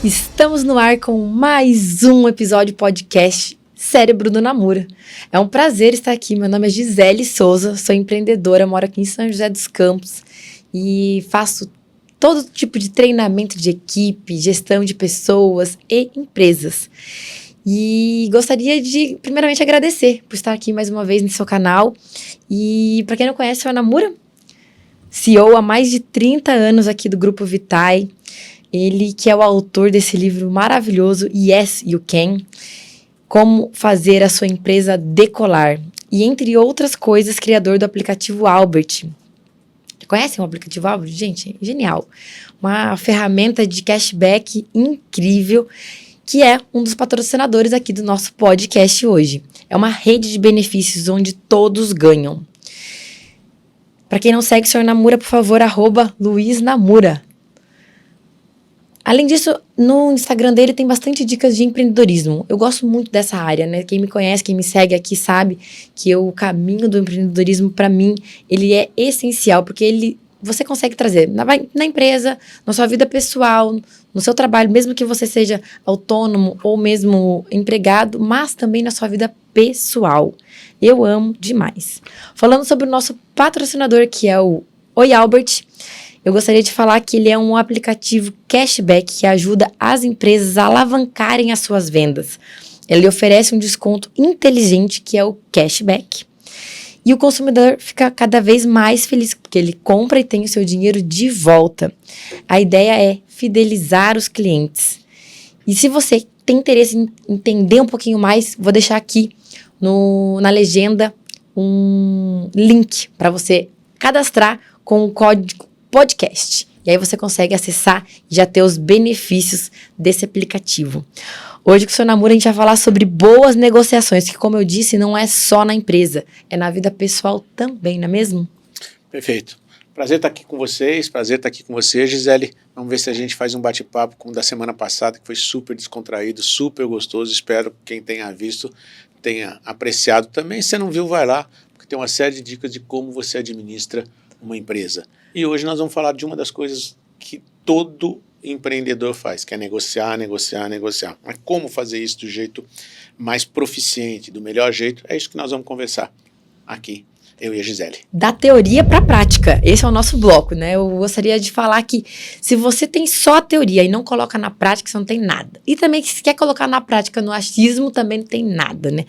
Estamos no ar com mais um episódio podcast Cérebro do Namura. É um prazer estar aqui. Meu nome é Gisele Souza, sou empreendedora, moro aqui em São José dos Campos e faço todo tipo de treinamento de equipe, gestão de pessoas e empresas. E gostaria de, primeiramente, agradecer por estar aqui mais uma vez no seu canal. E para quem não conhece, eu sou a Namura, CEO há mais de 30 anos aqui do Grupo Vitae. Ele que é o autor desse livro maravilhoso, Yes, You Can, como fazer a sua empresa decolar. E, entre outras coisas, criador do aplicativo Albert. Conhecem o aplicativo Albert? Gente, genial. Uma ferramenta de cashback incrível, que é um dos patrocinadores aqui do nosso podcast hoje. É uma rede de benefícios onde todos ganham. Para quem não segue o Sr. Namura, por favor, @LuizNamura. Além disso, no Instagram dele tem bastante dicas de empreendedorismo. Eu gosto muito dessa área, né? Quem me conhece, quem me segue aqui sabe que o caminho do empreendedorismo, para mim, ele é essencial, porque você consegue trazer na empresa, na sua vida pessoal, no seu trabalho, mesmo que você seja autônomo ou mesmo empregado, mas também na sua vida pessoal. Eu amo demais. Falando sobre o nosso patrocinador, que é o Oi Albert, eu gostaria de falar que ele é um aplicativo cashback que ajuda as empresas a alavancarem as suas vendas. Ele oferece um desconto inteligente, que é o cashback. E o consumidor fica cada vez mais feliz, porque ele compra e tem o seu dinheiro de volta. A ideia é fidelizar os clientes. E se você tem interesse em entender um pouquinho mais, vou deixar aqui na legenda um link para você cadastrar com o código podcast. E aí você consegue acessar e já ter os benefícios desse aplicativo. Hoje com o Sr. Namura a gente vai falar sobre boas negociações, que como eu disse, não é só na empresa, é na vida pessoal também, não é mesmo? Perfeito. Prazer estar aqui com vocês, prazer estar aqui com você, Gisele. Vamos ver se a gente faz um bate-papo como da semana passada, que foi super descontraído, super gostoso. Espero que quem tenha visto tenha apreciado também. Se não viu, vai lá, porque tem uma série de dicas de como você administra uma empresa. E hoje nós vamos falar de uma das coisas que todo empreendedor faz, que é negociar, negociar, negociar. Mas como fazer isso do jeito mais proficiente, do melhor jeito, é isso que nós vamos conversar aqui, eu e a Gisele. Da teoria para a prática, esse é o nosso bloco, né? Eu gostaria de falar que se você tem só a teoria e não coloca na prática, você não tem nada. E também se quer colocar na prática no achismo, também não tem nada, né?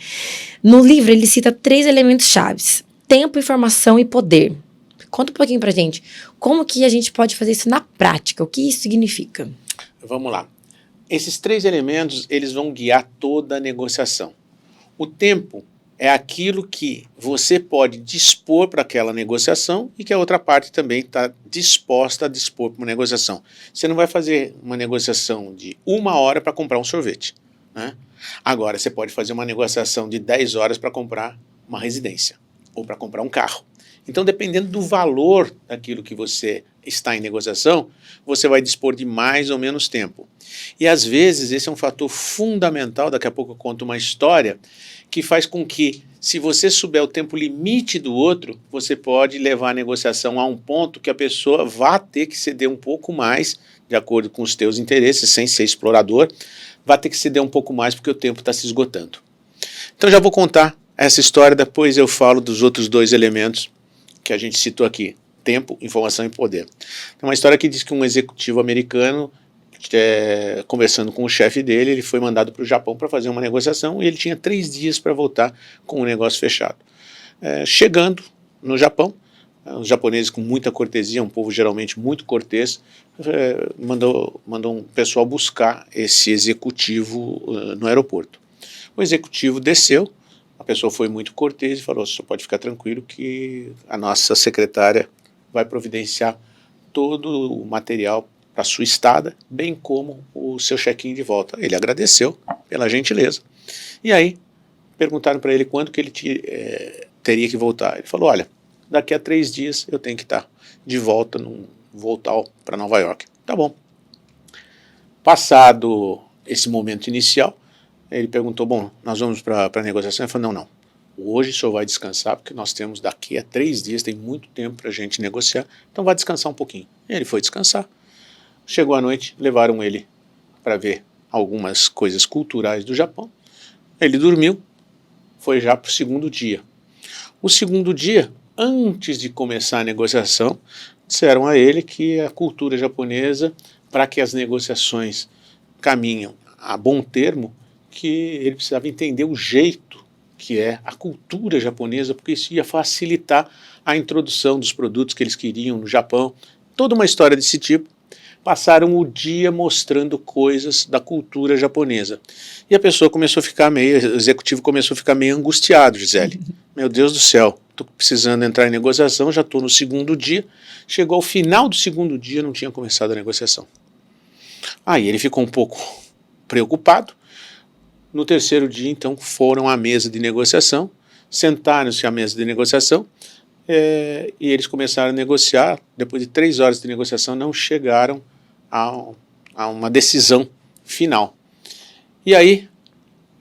No livro ele cita 3 elementos chaves: tempo, informação e poder. Conta um pouquinho pra gente, como que a gente pode fazer isso na prática? O que isso significa? Vamos lá. Esses 3 elementos, eles vão guiar toda a negociação. O tempo é aquilo que você pode dispor para aquela negociação e que a outra parte também está disposta a dispor para uma negociação. Você não vai fazer uma negociação de 1 hora para comprar um sorvete, né? Agora, você pode fazer uma negociação de 10 horas para comprar uma residência ou para comprar um carro. Então, dependendo do valor daquilo que você está em negociação, você vai dispor de mais ou menos tempo. E às vezes esse é um fator fundamental, daqui a pouco eu conto uma história, que faz com que, se você souber o tempo limite do outro, você pode levar a negociação a um ponto que a pessoa vá ter que ceder um pouco mais, de acordo com os teus interesses, sem ser explorador, vai ter que ceder um pouco mais porque o tempo está se esgotando. Então já vou contar essa história, depois eu falo dos outros 2 elementos que a gente citou aqui: tempo, informação e poder. Tem uma história que diz que um executivo americano, conversando com o chefe dele, ele foi mandado para o Japão para fazer uma negociação e ele tinha 3 dias para voltar com o negócio fechado. Chegando no Japão, os japoneses com muita cortesia, um povo geralmente muito cortês, mandou um pessoal buscar esse executivo no aeroporto. O executivo desceu. A pessoa foi muito cortês e falou: só pode ficar tranquilo que a nossa secretária vai providenciar todo o material para a sua estada, bem como o seu check-in de volta. Ele agradeceu pela gentileza. E aí perguntaram para ele quando que ele teria que voltar. Ele falou: olha, daqui a 3 dias eu tenho que estar de volta num voo tal para Nova York. Tá bom. Passado esse momento inicial, ele perguntou: bom, nós vamos para a negociação? Ele falou: não, hoje o senhor vai descansar, porque nós temos daqui a 3 dias, tem muito tempo para a gente negociar, então vai descansar um pouquinho. E ele foi descansar. Chegou a noite, levaram ele para ver algumas coisas culturais do Japão. Ele dormiu, foi já para o segundo dia. O segundo dia, antes de começar a negociação, disseram a ele que a cultura japonesa, para que as negociações caminham a bom termo, que ele precisava entender o jeito que é a cultura japonesa, porque isso ia facilitar a introdução dos produtos que eles queriam no Japão. Toda uma história desse tipo. Passaram o dia mostrando coisas da cultura japonesa. E a pessoa começou a ficar meio, o executivo começou a ficar meio angustiado, Gisele. Meu Deus do céu, estou precisando entrar em negociação, já estou no segundo dia. Chegou ao final do segundo dia, não tinha começado a negociação. Aí ele ficou um pouco preocupado. No terceiro dia, então, foram à mesa de negociação, sentaram-se à mesa de negociação, e eles começaram a negociar. Depois de 3 horas de negociação, não chegaram a uma decisão final. E aí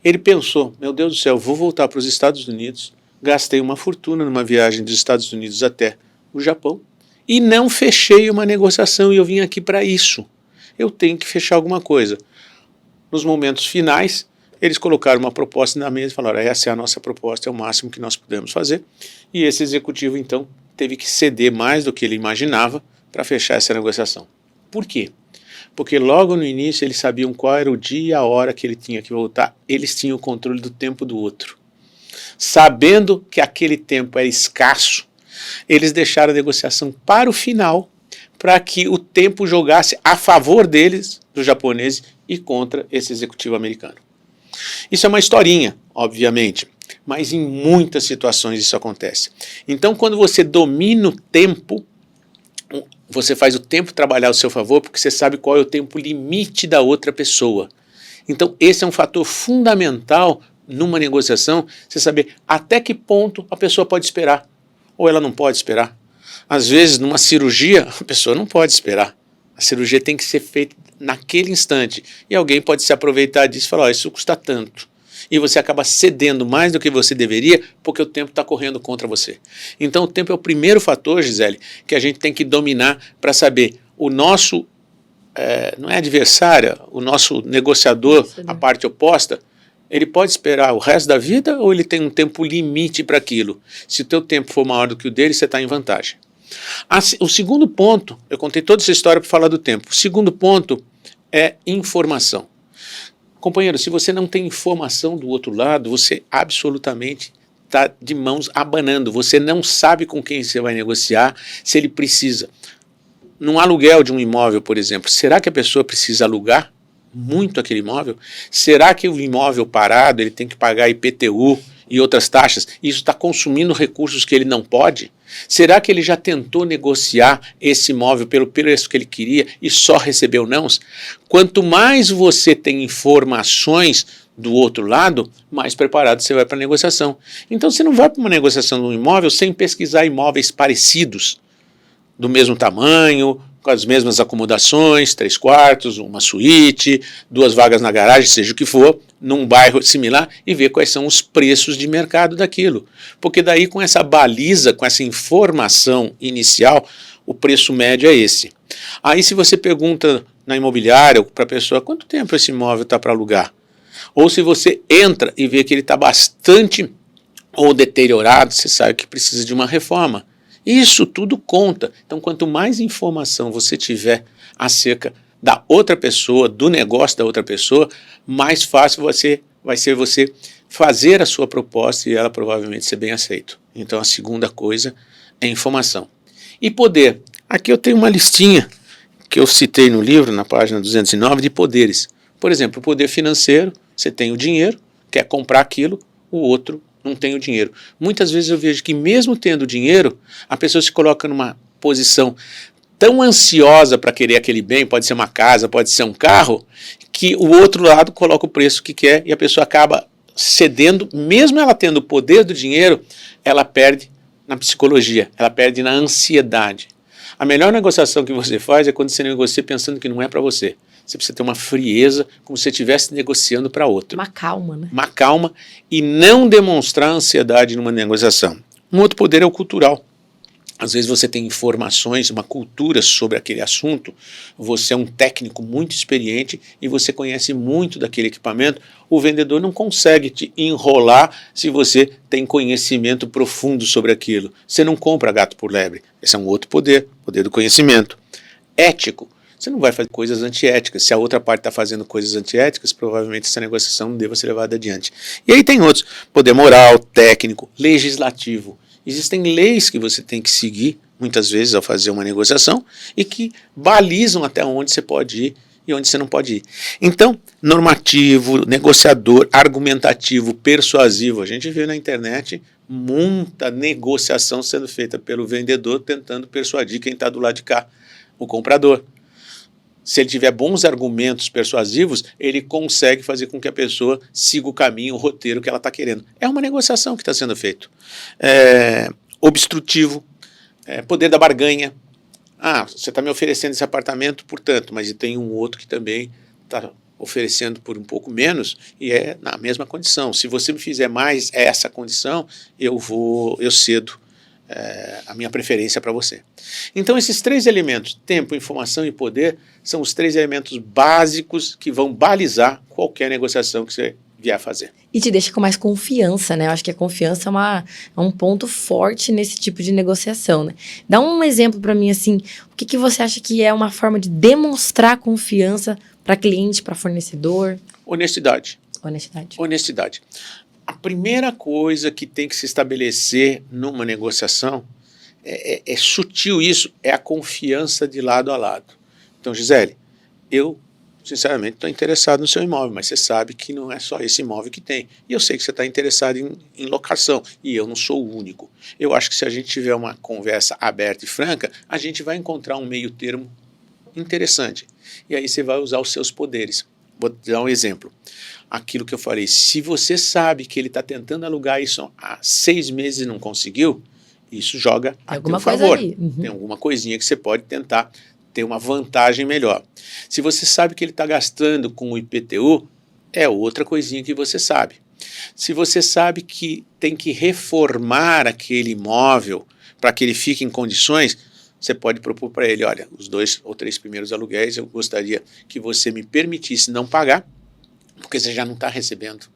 ele pensou, meu Deus do céu, vou voltar para os Estados Unidos, gastei uma fortuna numa viagem dos Estados Unidos até o Japão, e não fechei uma negociação, e eu vim aqui para isso. Eu tenho que fechar alguma coisa. Nos momentos finais, eles colocaram uma proposta na mesa e falaram, essa é a nossa proposta, é o máximo que nós podemos fazer. E esse executivo, então, teve que ceder mais do que ele imaginava para fechar essa negociação. Por quê? Porque logo no início eles sabiam qual era o dia e a hora que ele tinha que voltar. Eles tinham o controle do tempo do outro. Sabendo que aquele tempo era escasso, eles deixaram a negociação para o final, para que o tempo jogasse a favor deles, dos japoneses, e contra esse executivo americano. Isso é uma historinha, obviamente, mas em muitas situações isso acontece. Então, quando você domina o tempo, você faz o tempo trabalhar ao seu favor, porque você sabe qual é o tempo limite da outra pessoa. Então, esse é um fator fundamental numa negociação, você saber até que ponto a pessoa pode esperar, ou ela não pode esperar. Às vezes, numa cirurgia, a pessoa não pode esperar. A cirurgia tem que ser feita naquele instante. E alguém pode se aproveitar disso e falar, isso custa tanto. E você acaba cedendo mais do que você deveria, porque o tempo está correndo contra você. Então o tempo é o primeiro fator, Gisele, que a gente tem que dominar para saber o nosso, não é adversário, o nosso negociador, a parte oposta, ele pode esperar o resto da vida ou ele tem um tempo limite para aquilo? Se o teu tempo for maior do que o dele, você está em vantagem. O segundo ponto, eu contei toda essa história para falar do tempo. O segundo ponto é informação. Companheiro, se você não tem informação do outro lado, você absolutamente está de mãos abanando. Você não sabe com quem você vai negociar, se ele precisa. Num aluguel de um imóvel, por exemplo, será que a pessoa precisa alugar muito aquele imóvel? Será que o imóvel parado ele tem que pagar IPTU e outras taxas? Isso está consumindo recursos que ele não pode? Será que ele já tentou negociar esse imóvel pelo preço que ele queria e só recebeu nãos? Quanto mais você tem informações do outro lado, mais preparado você vai para a negociação. Então você não vai para uma negociação de um imóvel sem pesquisar imóveis parecidos, do mesmo tamanho, com as mesmas acomodações, 3 quartos, uma suíte, 2 vagas na garagem, seja o que for, num bairro similar, e ver quais são os preços de mercado daquilo. Porque daí, com essa baliza, com essa informação inicial, o preço médio é esse. Aí se você pergunta na imobiliária para a pessoa, quanto tempo esse imóvel está para alugar? Ou se você entra e vê que ele está bastante ou deteriorado, você sabe que precisa de uma reforma. Isso tudo conta. Então, quanto mais informação você tiver acerca da outra pessoa, do negócio da outra pessoa, mais fácil vai ser você fazer a sua proposta e ela provavelmente ser bem aceita. Então, a segunda coisa é informação. E poder. Aqui eu tenho uma listinha que eu citei no livro, na página 209, de poderes. Por exemplo, o poder financeiro, você tem o dinheiro, quer comprar aquilo, o outro não tem o dinheiro. Muitas vezes eu vejo que mesmo tendo dinheiro, a pessoa se coloca numa posição tão ansiosa para querer aquele bem, pode ser uma casa, pode ser um carro, que o outro lado coloca o preço que quer e a pessoa acaba cedendo, mesmo ela tendo o poder do dinheiro, ela perde na psicologia, ela perde na ansiedade. A melhor negociação que você faz é quando você negocia pensando que não é para você. Você precisa ter uma frieza, como se você estivesse negociando para outro. Uma calma, né? Uma calma e não demonstrar ansiedade numa negociação. Um outro poder é o cultural. Às vezes você tem informações, uma cultura sobre aquele assunto, você é um técnico muito experiente e você conhece muito daquele equipamento, o vendedor não consegue te enrolar se você tem conhecimento profundo sobre aquilo. Você não compra gato por lebre. Esse é um outro poder, poder do conhecimento. Ético. Você não vai fazer coisas antiéticas. Se a outra parte está fazendo coisas antiéticas, provavelmente essa negociação não deva ser levada adiante. E aí tem outros. Poder moral, técnico, legislativo. Existem leis que você tem que seguir, muitas vezes, ao fazer uma negociação, e que balizam até onde você pode ir e onde você não pode ir. Então, normativo, negociador, argumentativo, persuasivo. A gente vê na internet muita negociação sendo feita pelo vendedor tentando persuadir quem está do lado de cá, o comprador. Se ele tiver bons argumentos persuasivos, ele consegue fazer com que a pessoa siga o caminho, o roteiro que ela está querendo. É uma negociação que está sendo feito. Obstrutivo, poder da barganha. Você está me oferecendo esse apartamento, portanto, mas tem um outro que também está oferecendo por um pouco menos e é na mesma condição. Se você me fizer mais essa condição, eu cedo a minha preferência para você. Então esses três elementos, tempo, informação e poder, são os três elementos básicos que vão balizar qualquer negociação que você vier a fazer. E te deixa com mais confiança, né? Eu acho que a confiança é um ponto forte nesse tipo de negociação, né? Dá um exemplo para mim, assim, o que você acha que é uma forma de demonstrar confiança para cliente, para fornecedor? Honestidade. Honestidade. A primeira coisa que tem que se estabelecer numa negociação, é sutil isso, é a confiança de lado a lado. Então, Gisele, eu sinceramente estou interessado no seu imóvel, mas você sabe que não é só esse imóvel que tem. E eu sei que você está interessado em locação, e eu não sou o único. Eu acho que se a gente tiver uma conversa aberta e franca, a gente vai encontrar um meio termo interessante. E aí você vai usar os seus poderes. Vou dar um exemplo. Aquilo que eu falei, se você sabe que ele está tentando alugar isso há 6 meses e não conseguiu, isso joga a teu favor. Tem alguma coisinha que você pode tentar ter uma vantagem melhor. Se você sabe que ele está gastando com o IPTU, é outra coisinha que você sabe. Se você sabe que tem que reformar aquele imóvel para que ele fique em condições, você pode propor para ele, olha, os 2 ou 3 primeiros aluguéis eu gostaria que você me permitisse não pagar, porque você já não está recebendo.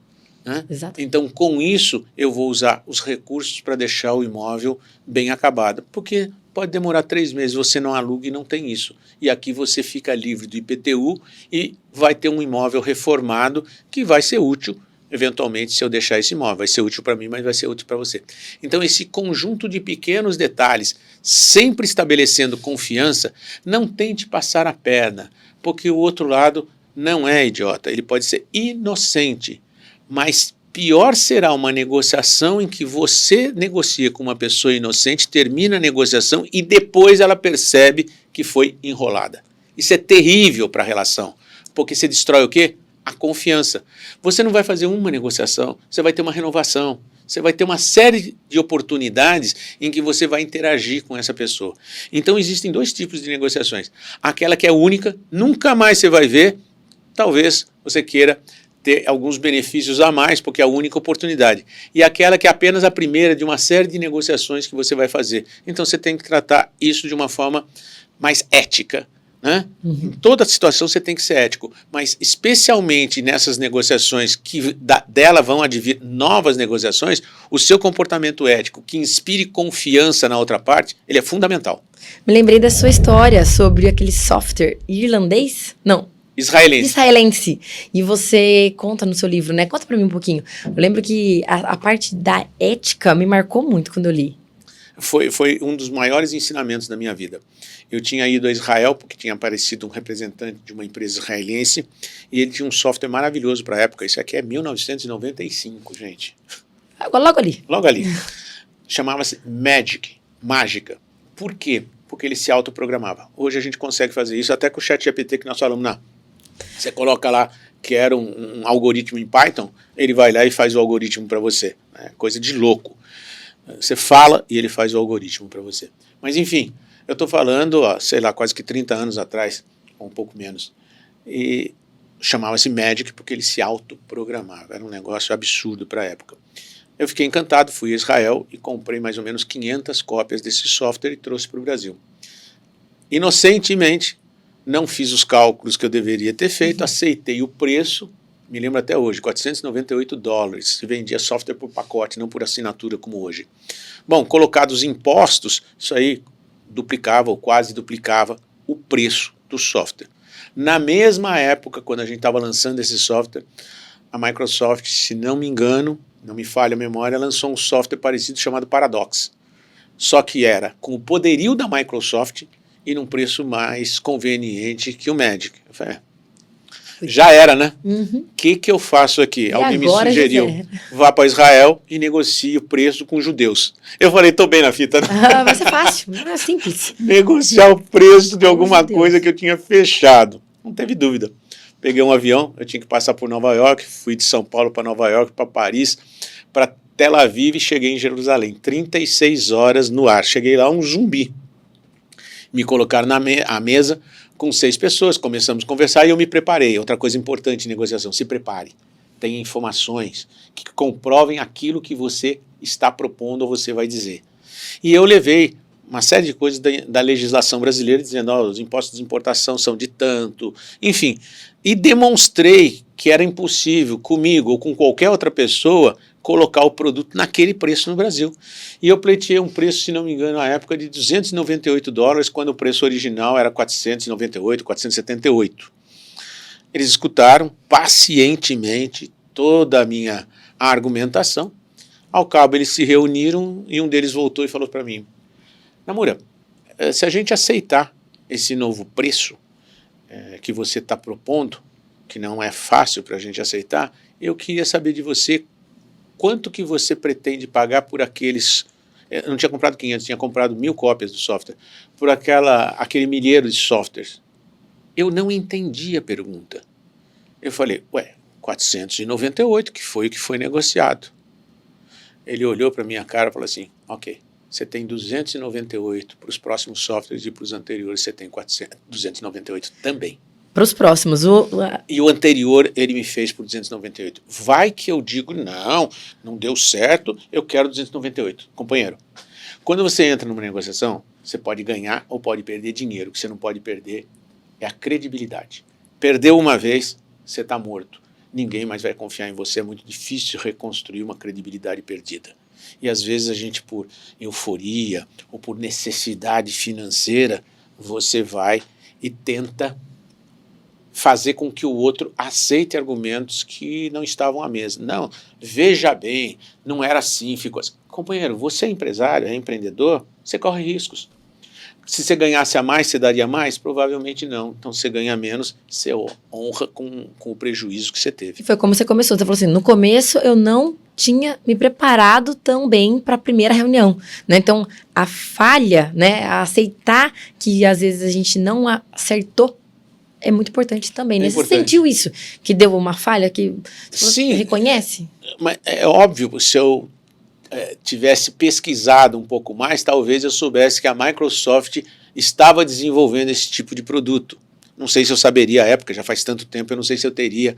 Né? Exato. Então, com isso, eu vou usar os recursos para deixar o imóvel bem acabado, porque pode demorar 3 meses, você não aluga e não tem isso. E aqui você fica livre do IPTU e vai ter um imóvel reformado que vai ser útil, eventualmente, se eu deixar esse imóvel. Vai ser útil para mim, mas vai ser útil para você. Então, esse conjunto de pequenos detalhes, sempre estabelecendo confiança, não tente passar a perna, porque o outro lado não é idiota, ele pode ser inocente, mas pior será uma negociação em que você negocia com uma pessoa inocente, termina a negociação e depois ela percebe que foi enrolada. Isso é terrível para a relação, porque você destrói o quê? A confiança. Você não vai fazer uma negociação, você vai ter uma renovação, você vai ter uma série de oportunidades em que você vai interagir com essa pessoa. Então existem 2 tipos de negociações. Aquela que é única, nunca mais você vai ver, talvez você queira ter alguns benefícios a mais, porque é a única oportunidade. E aquela que é apenas a primeira de uma série de negociações que você vai fazer. Então você tem que tratar isso de uma forma mais ética. Né? Em toda situação você tem que ser ético, mas especialmente nessas negociações que dela vão advir novas negociações, o seu comportamento ético que inspire confiança na outra parte, ele é fundamental. Me lembrei da sua história sobre aquele software irlandês? Não. Israelense. E você conta no seu livro, né? Conta pra mim um pouquinho. Eu lembro que a parte da ética me marcou muito quando eu li. Foi um dos maiores ensinamentos da minha vida. Eu tinha ido a Israel porque tinha aparecido um representante de uma empresa israelense e ele tinha um software maravilhoso para a época. Isso aqui é 1995, gente. Logo ali. Logo ali. Chamava-se Magic, mágica. Por quê? Porque ele se autoprogramava. Hoje a gente consegue fazer isso até com o ChatGPT que nós falamos. Você coloca lá que era um algoritmo em Python, ele vai lá e faz o algoritmo para você. É coisa de louco. Você fala e ele faz o algoritmo para você. Mas enfim, eu estou falando, sei lá, quase que 30 anos atrás, ou um pouco menos. E chamava-se Magic porque ele se autoprogramava. Era um negócio absurdo para a época. Eu fiquei encantado, fui a Israel e comprei mais ou menos 500 cópias desse software e trouxe para o Brasil. Inocentemente, não fiz os cálculos que eu deveria ter feito, aceitei o preço, me lembro até hoje, $498, se vendia software por pacote, não por assinatura como hoje. Bom, colocados os impostos, isso aí duplicava ou quase duplicava o preço do software. Na mesma época, quando a gente estava lançando esse software, a Microsoft, se não me engano, não me falha a memória, lançou um software parecido chamado Paradox. Só que era com o poderio da Microsoft e num preço mais conveniente que o Magic. Eu falei, já era, né? O que eu faço aqui? E alguém me agora, sugeriu, José? vá para Israel e negocie o preço com judeus. Eu falei, tô bem na fita, né? Vai ser fácil, é simples. Negociar o preço de alguma judeus. coisa que eu tinha fechado. Não teve dúvida. Peguei um avião, eu tinha que passar por Nova York, fui de São Paulo para Nova York, para Paris, para Tel Aviv e cheguei em Jerusalém. 36 horas no ar. Cheguei lá um zumbi. Me colocaram à mesa com 6 pessoas, começamos a conversar e eu me preparei. Outra coisa importante em negociação, se prepare. Tenha informações que comprovem aquilo que você está propondo ou você vai dizer. E eu levei uma série de coisas da legislação brasileira, dizendo que os impostos de importação são de tanto, enfim. E demonstrei que era impossível comigo ou com qualquer outra pessoa colocar o produto naquele preço no Brasil. E eu pleiteei um preço, se não me engano, na época de $298, quando o preço original era 498, 478. Eles escutaram pacientemente toda a minha argumentação. Ao cabo, eles se reuniram e um deles voltou e falou para mim, Namura, se a gente aceitar esse novo preço que você está propondo, que não é fácil para a gente aceitar, eu queria saber de você quanto que você pretende pagar por aqueles... Eu não tinha comprado 500, tinha comprado 1000 cópias do software, por aquele milheiro de softwares. Eu não entendi a pergunta. Eu falei, 498, que foi o que foi negociado. Ele olhou para a minha cara e falou assim, ok, você tem 298 para os próximos softwares e para os anteriores você tem 298 também. Para os próximos. E o anterior ele me fez por 298. Vai que eu digo, não deu certo, eu quero 298. Companheiro, quando você entra numa negociação, você pode ganhar ou pode perder dinheiro. O que você não pode perder é a credibilidade. Perdeu uma vez, você está morto. Ninguém mais vai confiar em você, é muito difícil reconstruir uma credibilidade perdida. E às vezes a gente, por euforia ou por necessidade financeira, você vai e tenta fazer com que o outro aceite argumentos que não estavam à mesa. Não, veja bem, não era assim, ficou assim. Companheiro, você é empresário, é empreendedor, você corre riscos. Se você ganhasse a mais, você daria mais? Provavelmente não. Então, se você ganha menos, você honra com o prejuízo que você teve. E foi como você começou. Você falou assim, no começo eu não tinha me preparado tão bem para a primeira reunião, né? Então, a falha, né, a aceitar que às vezes a gente não acertou, é muito importante também, né? Você sentiu isso? Que deu uma falha? Que você reconhece? Mas é óbvio, se eu tivesse pesquisado um pouco mais, talvez eu soubesse que a Microsoft estava desenvolvendo esse tipo de produto. Não sei se eu saberia à época, já faz tanto tempo, eu não sei se eu teria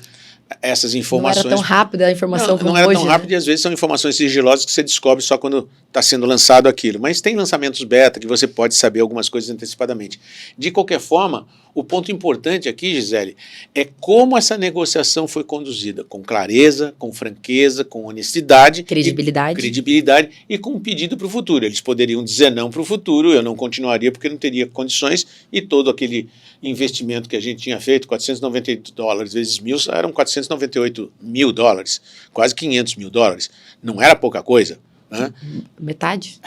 essas informações. Não era tão rápida a informação como hoje. Não era tão rápido, e às vezes são informações sigilosas que você descobre só quando está sendo lançado aquilo. Mas tem lançamentos beta que você pode saber algumas coisas antecipadamente. De qualquer forma, o ponto importante aqui, Gisele, é como essa negociação foi conduzida, com clareza, com franqueza, com honestidade. Credibilidade e com um pedido para o futuro. Eles poderiam dizer não para o futuro, eu não continuaria porque não teria condições, e todo aquele investimento que a gente tinha feito, $498 vezes 1000, eram $498 mil, quase $500 mil. Não era pouca coisa, né? Metade.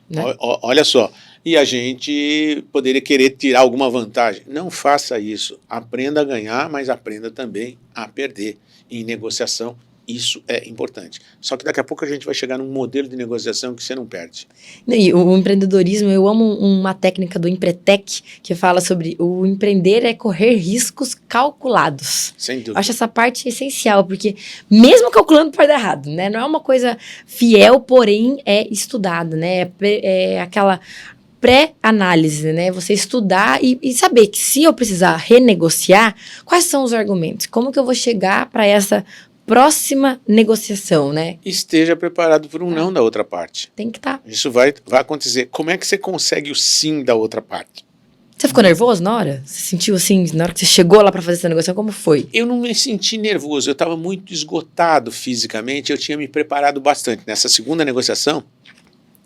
Né? Olha só, e a gente poderia querer tirar alguma vantagem. Não faça isso. Aprenda a ganhar, mas aprenda também a perder. Em negociação, isso é importante. Só que daqui a pouco a gente vai chegar num modelo de negociação que você não perde. E o empreendedorismo, eu amo uma técnica do Empretec que fala sobre o empreender é correr riscos calculados. Sem dúvida. Eu acho essa parte essencial, porque mesmo calculando pode dar errado, né? Não é uma coisa fiel, porém é estudada, né? É aquela pré-análise, né? Você estudar e saber que se eu precisar renegociar, quais são os argumentos? Como que eu vou chegar para essa próxima negociação, né? Esteja preparado por um não da outra parte. Tem que estar. Isso vai acontecer. Como é que você consegue o sim da outra parte? Você ficou nervoso na hora? Você sentiu assim, na hora que você chegou lá para fazer essa negociação, como foi? Eu não me senti nervoso, eu estava muito esgotado fisicamente, eu tinha me preparado bastante. Nessa segunda negociação,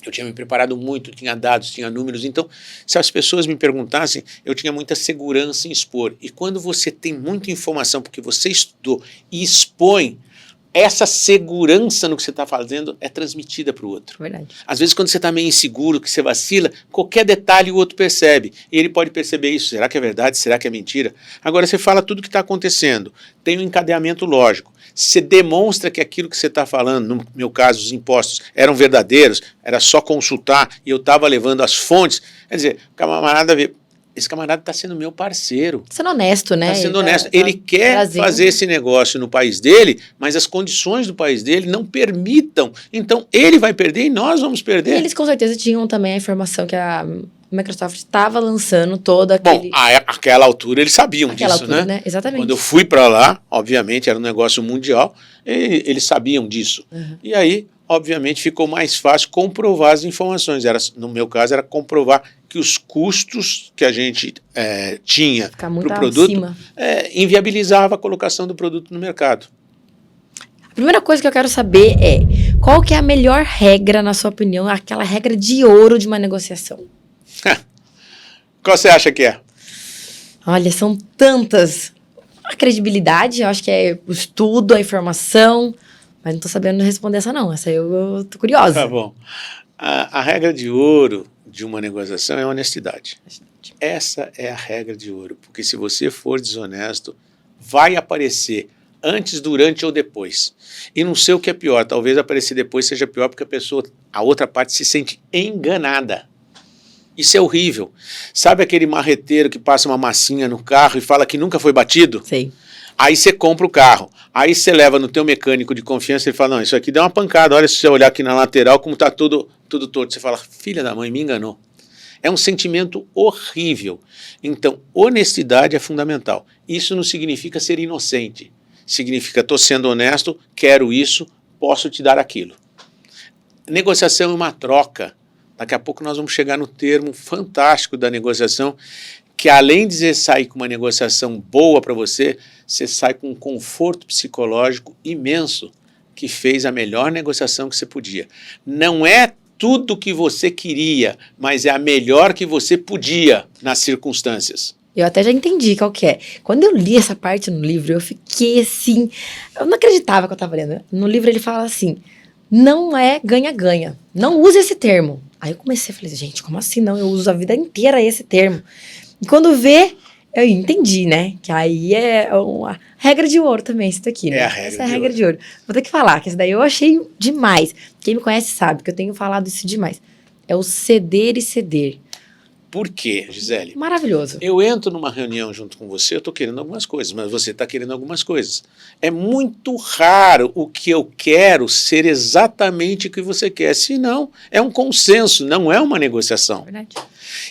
eu tinha me preparado muito, tinha dados, tinha números, então se as pessoas me perguntassem, eu tinha muita segurança em expor. E quando você tem muita informação, porque você estudou e expõe, essa segurança no que você está fazendo é transmitida para o outro. Verdade. Às vezes quando você está meio inseguro, que você vacila, qualquer detalhe o outro percebe. E ele pode perceber isso. Será que é verdade? Será que é mentira? Agora você fala tudo o que está acontecendo. Tem um encadeamento lógico. Você demonstra que aquilo que você está falando, no meu caso os impostos, eram verdadeiros, era só consultar e eu estava levando as fontes. Quer dizer, o camarada vê, esse camarada está sendo meu parceiro. Sendo honesto, né? Está sendo honesto. Ele quer fazer esse negócio no país dele, mas as condições do país dele não permitam. Então, ele vai perder e nós vamos perder. E eles com certeza tinham também a informação que a Microsoft estava lançando toda aquele... Bom, àquela altura eles sabiam disso, né? Exatamente. Quando eu fui para lá, obviamente, era um negócio mundial, e eles sabiam disso. Uhum. E aí, obviamente, ficou mais fácil comprovar as informações. No meu caso, era comprovar que os custos que a gente tinha para o produto inviabilizava a colocação do produto no mercado. A primeira coisa que eu quero saber é, qual que é a melhor regra, na sua opinião, aquela regra de ouro de uma negociação? Qual você acha que é? Olha, são tantas. A credibilidade, eu acho que é o estudo, a informação, mas não tô sabendo responder essa não, essa eu tô curiosa. Tá bom. A regra de ouro de uma negociação é a honestidade. Essa é a regra de ouro, porque se você for desonesto, vai aparecer antes, durante ou depois. E não sei o que é pior, talvez aparecer depois seja pior porque a outra parte se sente enganada. Isso é horrível. Sabe aquele marreteiro que passa uma massinha no carro e fala que nunca foi batido? Sei. Aí você compra o carro, aí você leva no teu mecânico de confiança e ele fala, não, isso aqui deu uma pancada, olha se você olhar aqui na lateral como está tudo torto. Você fala, filha da mãe, me enganou. É um sentimento horrível. Então, honestidade é fundamental. Isso não significa ser inocente. Significa, estou sendo honesto, quero isso, posso te dar aquilo. Negociação é uma troca. Daqui a pouco nós vamos chegar no termo fantástico da negociação, que além de você sair com uma negociação boa para você, você sai com um conforto psicológico imenso, que fez a melhor negociação que você podia. Não é tudo que você queria, mas é a melhor que você podia nas circunstâncias. Eu até já entendi qual que é. Quando eu li essa parte no livro, eu fiquei assim... Eu não acreditava que eu estava lendo. No livro ele fala assim, não é ganha-ganha. Não use esse termo. Aí eu comecei a falar, gente, como assim não? Eu uso a vida inteira esse termo. E quando vê, eu entendi, né? Que aí é uma regra de ouro também, isso daqui, né? É a regra essa é a regra de ouro. Vou ter que falar, que essa daí eu achei demais. Quem me conhece sabe que eu tenho falado isso demais. É o ceder e ceder. Por quê, Gisele? Maravilhoso. Eu entro numa reunião junto com você, eu estou querendo algumas coisas, mas você está querendo algumas coisas. É muito raro o que eu quero ser exatamente o que você quer, senão é um consenso, não é uma negociação. Verdade.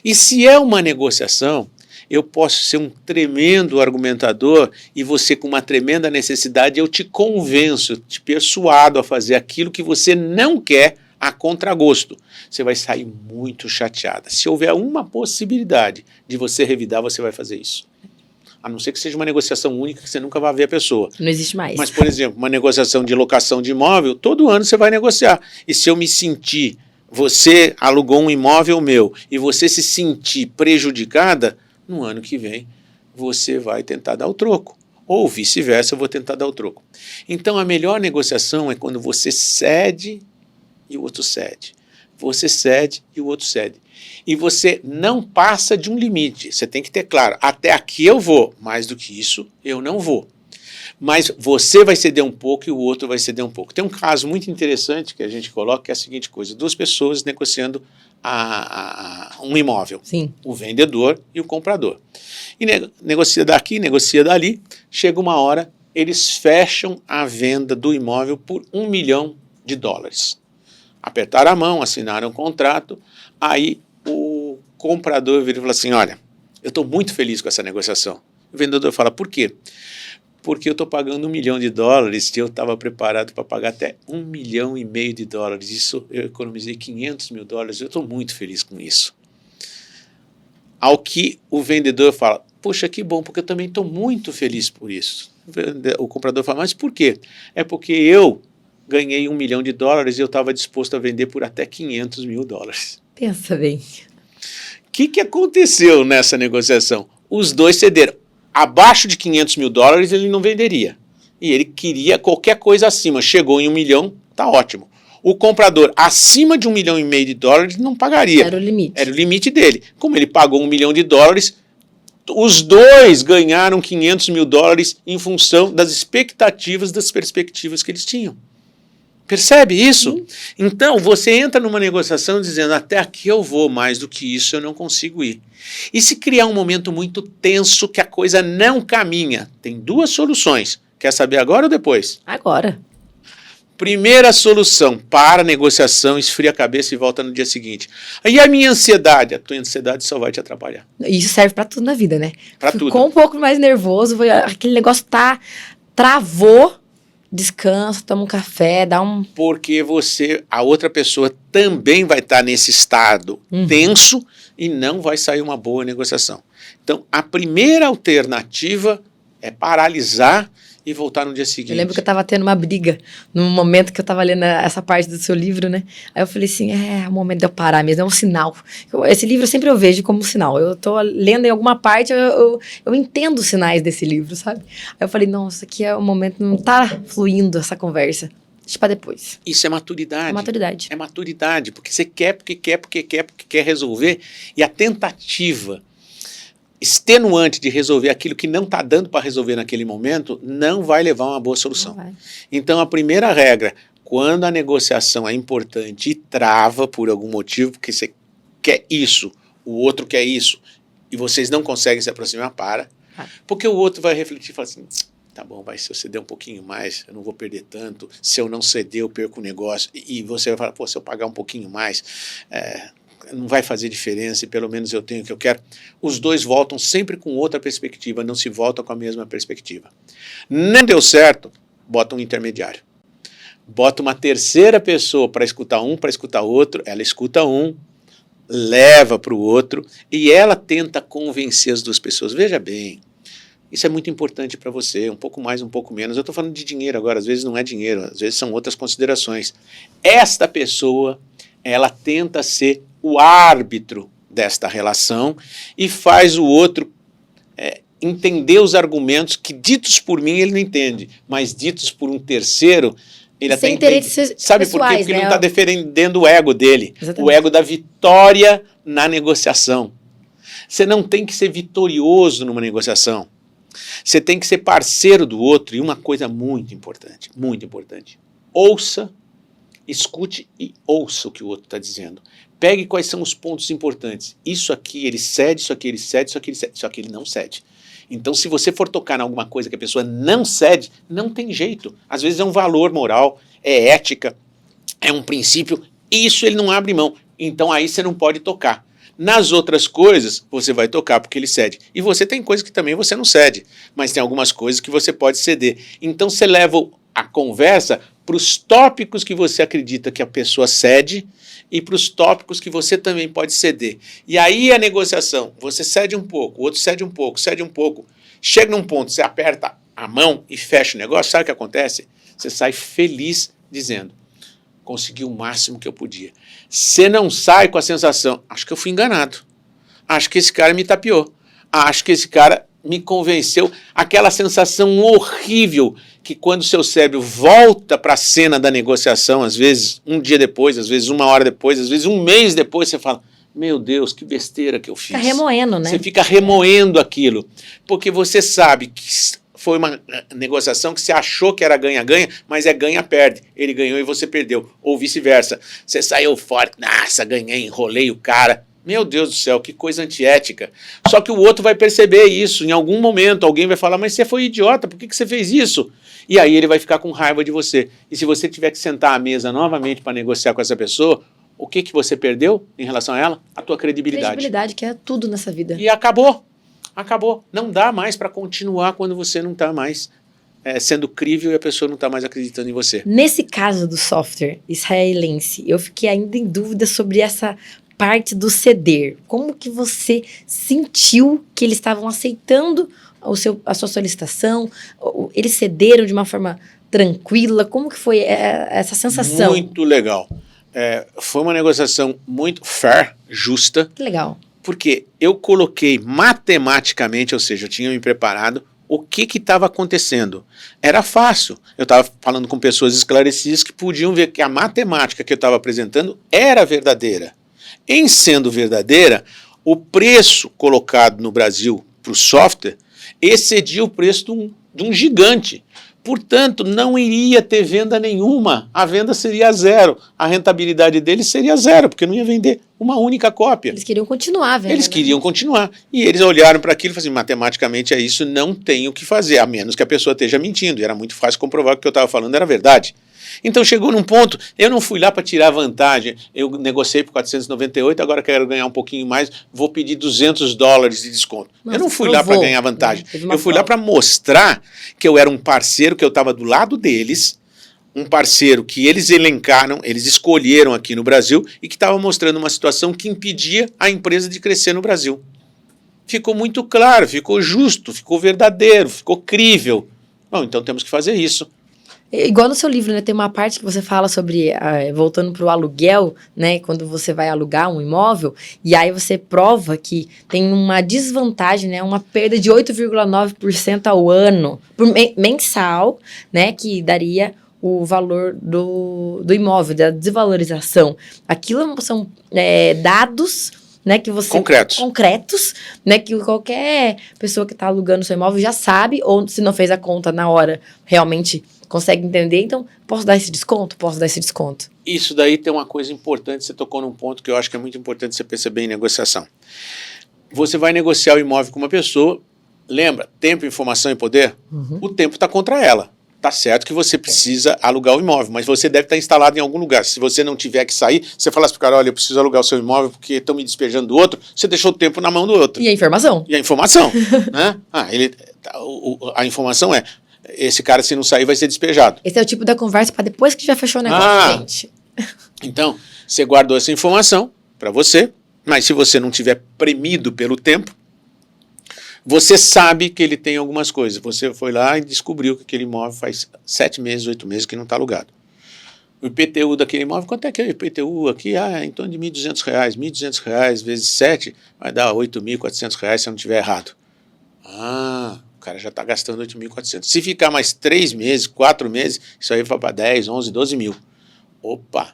E se é uma negociação, eu posso ser um tremendo argumentador e você com uma tremenda necessidade, eu te convenço, eu te persuado a fazer aquilo que você não quer a contragosto. Você vai sair muito chateada. Se houver uma possibilidade de você revidar, você vai fazer isso. A não ser que seja uma negociação única que você nunca vai ver a pessoa. Não existe mais. Mas, por exemplo, uma negociação de locação de imóvel, todo ano você vai negociar. E se eu me sentir, você alugou um imóvel meu, e você se sentir prejudicada, no ano que vem você vai tentar dar o troco. Ou vice-versa, eu vou tentar dar o troco. Então, a melhor negociação é quando você cede e o outro cede. Você cede e o outro cede. E você não passa de um limite. Você tem que ter claro, até aqui eu vou, mais do que isso eu não vou. Mas você vai ceder um pouco e o outro vai ceder um pouco. Tem um caso muito interessante que a gente coloca, que é a seguinte coisa, duas pessoas negociando um imóvel. Sim. O vendedor e o comprador. E negocia daqui, negocia dali, chega uma hora, eles fecham a venda do imóvel por $1 milhão. Apertaram a mão, assinaram o contrato, aí o comprador vira e fala assim, olha, eu estou muito feliz com essa negociação. O vendedor fala, por quê? porque eu estou pagando $1 milhão e eu estava preparado para pagar até $1,5 milhão. Isso eu economizei $500 mil, eu estou muito feliz com isso. Ao que o vendedor fala, poxa, que bom, porque eu também estou muito feliz por isso. O comprador fala, mas por quê? É porque eu ganhei $1 milhão e eu estava disposto a vender por até $500 mil. Pensa bem. O que aconteceu nessa negociação? Os dois cederam. Abaixo de $500 mil ele não venderia. E ele queria qualquer coisa acima. Chegou em $1 milhão, tá ótimo. O comprador acima de $1,5 milhão não pagaria. Era o limite. Era o limite dele. Como ele pagou $1 milhão, os dois ganharam $500 mil em função das expectativas, das perspectivas que eles tinham. Percebe isso? Sim. Então, você entra numa negociação dizendo, até aqui eu vou, mais do que isso eu não consigo ir. E se criar um momento muito tenso que a coisa não caminha, tem duas soluções. Quer saber agora ou depois? Agora. Primeira solução, para a negociação, esfria a cabeça e volta no dia seguinte. E a minha ansiedade? A tua ansiedade só vai te atrapalhar. Isso serve pra tudo na vida, né? Pra tudo. Ficou um pouco mais nervoso, aquele negócio travou, descansa, toma um café, dá um... Porque a outra pessoa também vai estar nesse estado tenso e não vai sair uma boa negociação. Então, a primeira alternativa é paralisar e voltar no dia seguinte. Eu lembro que eu estava tendo uma briga no momento que eu estava lendo essa parte do seu livro, né? Aí eu falei assim, é o momento de eu parar mesmo, é um sinal. Esse livro sempre eu vejo como um sinal. Eu estou lendo em alguma parte, eu entendo os sinais desse livro, sabe? Aí eu falei, nossa, aqui é o momento, não está fluindo essa conversa. Deixa para depois. Isso é maturidade. É maturidade. É maturidade, porque você quer, porque quer resolver. E a tentativa extenuante de resolver aquilo que não está dando para resolver naquele momento, não vai levar a uma boa solução. Então, a primeira regra, quando a negociação é importante e trava por algum motivo, porque você quer isso, o outro quer isso, e vocês não conseguem se aproximar, porque o outro vai refletir e falar assim, tá bom, se eu ceder um pouquinho mais, eu não vou perder tanto, se eu não ceder, eu perco o negócio, e você vai falar, pô, se eu pagar um pouquinho mais, não vai fazer diferença e pelo menos eu tenho o que eu quero. Os dois voltam sempre com outra perspectiva, não se voltam com a mesma perspectiva. Não deu certo, bota um intermediário. Bota uma terceira pessoa para escutar um, para escutar outro, ela escuta um, leva para o outro e ela tenta convencer as duas pessoas. Veja bem, isso é muito importante para você, um pouco mais, um pouco menos. Eu estou falando de dinheiro agora, às vezes não é dinheiro, às vezes são outras considerações. Esta pessoa, ela tenta ser o árbitro desta relação e faz o outro entender os argumentos que ditos por mim ele não entende, mas ditos por um terceiro ele até entende. Sabe por quê? Porque ele não está defendendo o ego dele, o ego da vitória na negociação. Você não tem que ser vitorioso numa negociação, você tem que ser parceiro do outro. E uma coisa muito importante, ouça, escute e ouça o que o outro está dizendo. Pegue quais são os pontos importantes. Isso aqui ele cede, isso aqui ele cede, isso aqui ele cede, isso aqui ele não cede. Então, se você for tocar em alguma coisa que a pessoa não cede, não tem jeito. Às vezes é um valor moral, é ética, é um princípio, isso ele não abre mão. Então, aí você não pode tocar. Nas outras coisas, você vai tocar porque ele cede. E você tem coisas que também você não cede, mas tem algumas coisas que você pode ceder. Então, você leva a conversa para os tópicos que você acredita que a pessoa cede e para os tópicos que você também pode ceder. E aí a negociação, você cede um pouco, o outro cede um pouco, chega num ponto, você aperta a mão e fecha o negócio, sabe o que acontece? Você sai feliz dizendo, consegui o máximo que eu podia. Você não sai com a sensação, acho que eu fui enganado, acho que esse cara me tapeou, acho que esse cara me convenceu, aquela sensação horrível que quando o seu cérebro volta para a cena da negociação, às vezes um dia depois, às vezes uma hora depois, às vezes um mês depois, você fala, meu Deus, que besteira que eu fiz. Fica remoendo, né? Você fica remoendo aquilo, porque você sabe que foi uma negociação que você achou que era ganha-ganha, mas é ganha-perde. Ele ganhou e você perdeu, ou vice-versa. Você saiu fora, nossa, ganhei, enrolei o cara. Meu Deus do céu, que coisa antiética. Só que o outro vai perceber isso em algum momento. Alguém vai falar, mas você foi idiota, por que você fez isso? E aí ele vai ficar com raiva de você. E se você tiver que sentar à mesa novamente para negociar com essa pessoa, o que você perdeu em relação a ela? A tua credibilidade. Credibilidade, que é tudo nessa vida. E acabou. Acabou. Não dá mais para continuar quando você não está mais sendo crível e a pessoa não está mais acreditando em você. Nesse caso do software israelense, eu fiquei ainda em dúvida sobre essa parte do ceder. Como que você sentiu que eles estavam aceitando a sua solicitação? Eles cederam de uma forma tranquila? Como que foi essa sensação? Muito legal. Foi uma negociação muito fair, justa. Que legal. Porque eu coloquei matematicamente, ou seja, eu tinha me preparado, o que estava acontecendo. Era fácil. Eu estava falando com pessoas esclarecidas que podiam ver que a matemática que eu estava apresentando era verdadeira. Em sendo verdadeira, o preço colocado no Brasil para o software excedia o preço de um gigante. Portanto, não iria ter venda nenhuma. A venda seria zero. A rentabilidade deles seria zero, porque não ia vender uma única cópia. Eles queriam continuar a venda. Eles queriam continuar. E eles olharam para aquilo e falaram assim, matematicamente é isso, não tem o que fazer, a menos que a pessoa esteja mentindo. E era muito fácil comprovar que o que eu estava falando era verdade. Então chegou num ponto, eu não fui lá para tirar vantagem, eu negociei por 498, agora quero ganhar um pouquinho mais, vou pedir $200 de desconto. Nossa, eu não fui lá para ganhar vantagem, eu fui lá para mostrar que eu era um parceiro, que eu estava do lado deles, um parceiro que eles elencaram, eles escolheram aqui no Brasil e que estava mostrando uma situação que impedia a empresa de crescer no Brasil. Ficou muito claro, ficou justo, ficou verdadeiro, ficou crível. Bom, então temos que fazer isso. Igual no seu livro, né, tem uma parte que você fala sobre, voltando para o aluguel, né, quando você vai alugar um imóvel, e aí você prova que tem uma desvantagem, né, uma perda de 8,9% ao ano, mensal, né, que daria o valor do imóvel, da desvalorização. Aquilo são dados, né, que você... Concretos, né, que qualquer pessoa que está alugando seu imóvel já sabe, ou se não fez a conta na hora, realmente consegue entender. Então, posso dar esse desconto? Posso dar esse desconto. Isso daí tem uma coisa importante, você tocou num ponto que eu acho que é muito importante você perceber em negociação. Você vai negociar o imóvel com uma pessoa, lembra, tempo, informação e poder? Uhum. O tempo está contra ela. Tá certo que você precisa alugar o imóvel, mas você deve estar instalado em algum lugar. Se você não tiver que sair, você fala assim pro cara, olha, eu preciso alugar o seu imóvel porque estão me despejando do outro, você deixou o tempo na mão do outro. E a informação? E a informação, né? A informação é, esse cara se não sair vai ser despejado. Esse é o tipo da conversa para depois que já fechou o negócio, gente. Então, você guardou essa informação para você, mas se você não tiver premido pelo tempo, você sabe que ele tem algumas coisas. Você foi lá e descobriu que aquele imóvel faz 7 meses, 8 meses que não está alugado. O IPTU daquele imóvel, quanto é que é o IPTU aqui? Em torno de R$1.200. R$1.200 vezes 7 vai dar R$8.400 se eu não estiver errado. O cara já está gastando 8.400. Se ficar mais 3 meses, 4 meses, isso aí vai para 10, 11, 12 mil. Opa!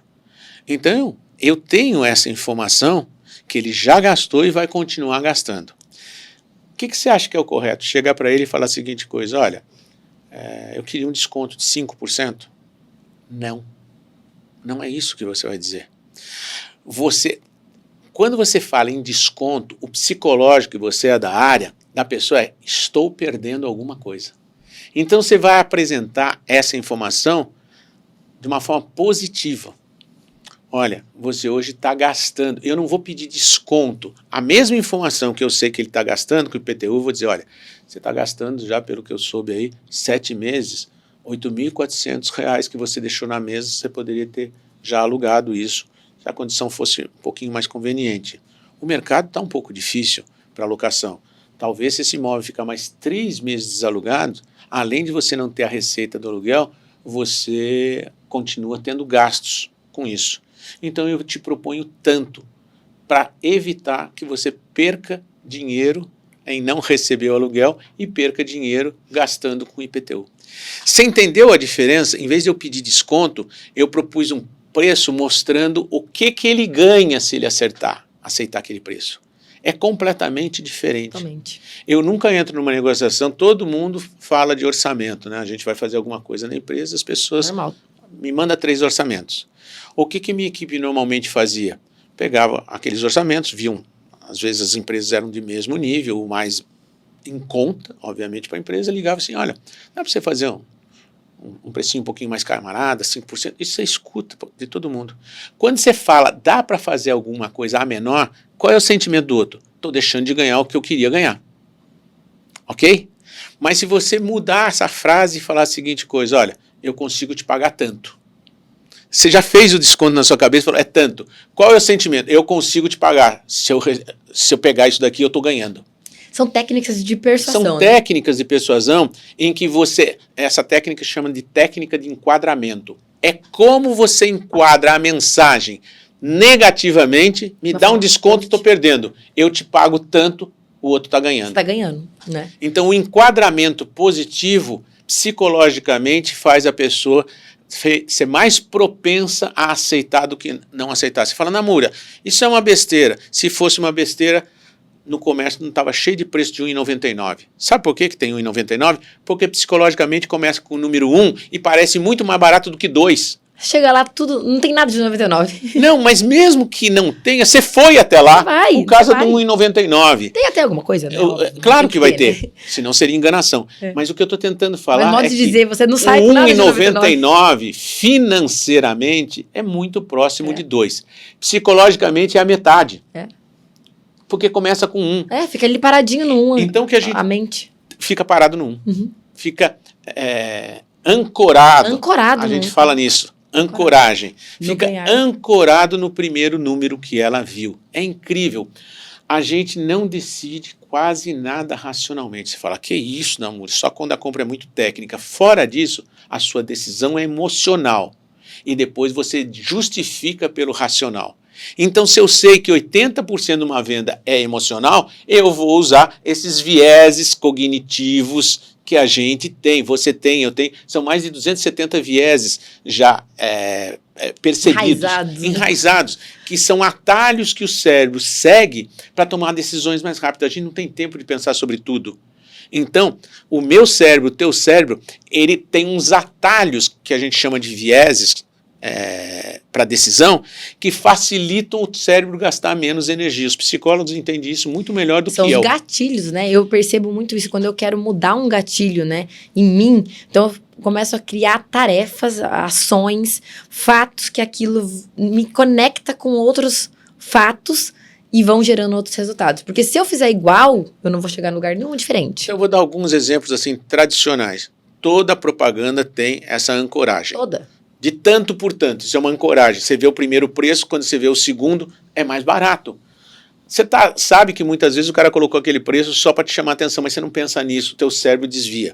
Então, eu tenho essa informação que ele já gastou e vai continuar gastando. O que você acha que é o correto? Chegar para ele e falar a seguinte coisa, olha, eu queria um desconto de 5%? Não. Não é isso que você vai dizer. Quando você fala em desconto, o psicológico que você é da área, da pessoa é, estou perdendo alguma coisa. Então você vai apresentar essa informação de uma forma positiva. Olha, você hoje está gastando, eu não vou pedir desconto. A mesma informação que eu sei que ele está gastando com o IPTU, eu vou dizer, olha, você está gastando já, pelo que eu soube aí, 7 meses, R$8.400 que você deixou na mesa, você poderia ter já alugado isso, se a condição fosse um pouquinho mais conveniente. O mercado está um pouco difícil para alocação. Talvez se esse imóvel ficar mais 3 meses desalugado, além de você não ter a receita do aluguel, você continua tendo gastos com isso. Então eu te proponho tanto para evitar que você perca dinheiro em não receber o aluguel e perca dinheiro gastando com IPTU. Você entendeu a diferença? Em vez de eu pedir desconto, eu propus um preço mostrando o que ele ganha se ele aceitar aquele preço. É completamente diferente. Totalmente. Eu nunca entro numa negociação, todo mundo fala de orçamento, né? A gente vai fazer alguma coisa na empresa, as pessoas me mandam 3 orçamentos. O que minha equipe normalmente fazia? Pegava aqueles orçamentos, viam, às vezes as empresas eram de mesmo nível, o mais em conta, obviamente, para a empresa, ligava assim, olha, dá para você fazer um precinho um pouquinho mais camarada, 5%, isso você escuta de todo mundo. Quando você fala, dá para fazer alguma coisa a menor, qual é o sentimento do outro? Estou deixando de ganhar o que eu queria ganhar. Ok? Mas se você mudar essa frase e falar a seguinte coisa, olha, eu consigo te pagar tanto. Você já fez o desconto na sua cabeça e falou, é tanto. Qual é o sentimento? Eu consigo te pagar. Se eu pegar isso daqui, eu estou ganhando. São técnicas de persuasão. São técnicas de persuasão em que essa técnica chama de técnica de enquadramento. É como você enquadra a mensagem negativamente, me dá um desconto, estou perdendo. Eu te pago tanto, o outro está ganhando. Você está ganhando, né? Então o enquadramento positivo, psicologicamente, faz a pessoa ser mais propensa a aceitar do que não aceitar. Você fala, Namura, isso é uma besteira. Se fosse uma besteira, no comércio não estava cheio de preço de R$1,99. Sabe por que tem R$1,99? Porque psicologicamente começa com o número 1 e parece muito mais barato do que 2. Chega lá, tudo, não tem nada de 99. Não, mas mesmo que não tenha, você foi até lá por causa do 1,99. Tem até alguma coisa, né? Claro que vai ter, senão seria enganação. Mas o que eu estou tentando falar é que dizer, você não sai o 1,99 financeiramente é muito próximo de 2. Psicologicamente é a metade. Porque começa com 1. Fica ali paradinho no 1. Então que a mente fica parado no 1. Fica ancorado. A gente fala nisso. Ancoragem. Fica ancorado no primeiro número que ela viu. É incrível. A gente não decide quase nada racionalmente. Você fala, que isso, Namura? Só quando a compra é muito técnica. Fora disso, a sua decisão é emocional. E depois você justifica pelo racional. Então, se eu sei que 80% de uma venda é emocional, eu vou usar esses vieses cognitivos que a gente tem, você tem, eu tenho, são mais de 270 vieses já percebidos, enraizados, que são atalhos que o cérebro segue para tomar decisões mais rápidas. A gente não tem tempo de pensar sobre tudo. Então, o meu cérebro, o teu cérebro, ele tem uns atalhos que a gente chama de vieses para decisão, que facilitam o cérebro gastar menos energia. Os psicólogos entendem isso muito melhor do que eu. São os gatilhos, né? Eu percebo muito isso quando eu quero mudar um gatilho, né, em mim. Então, eu começo a criar tarefas, ações, fatos que aquilo me conecta com outros fatos e vão gerando outros resultados. Porque se eu fizer igual, eu não vou chegar em lugar nenhum diferente. Eu vou dar alguns exemplos assim tradicionais. Toda propaganda tem essa ancoragem. Toda. De tanto por tanto, isso é uma ancoragem. Você vê o primeiro preço, quando você vê o segundo, é mais barato. Você sabe que muitas vezes o cara colocou aquele preço só para te chamar a atenção, mas você não pensa nisso, o teu cérebro desvia.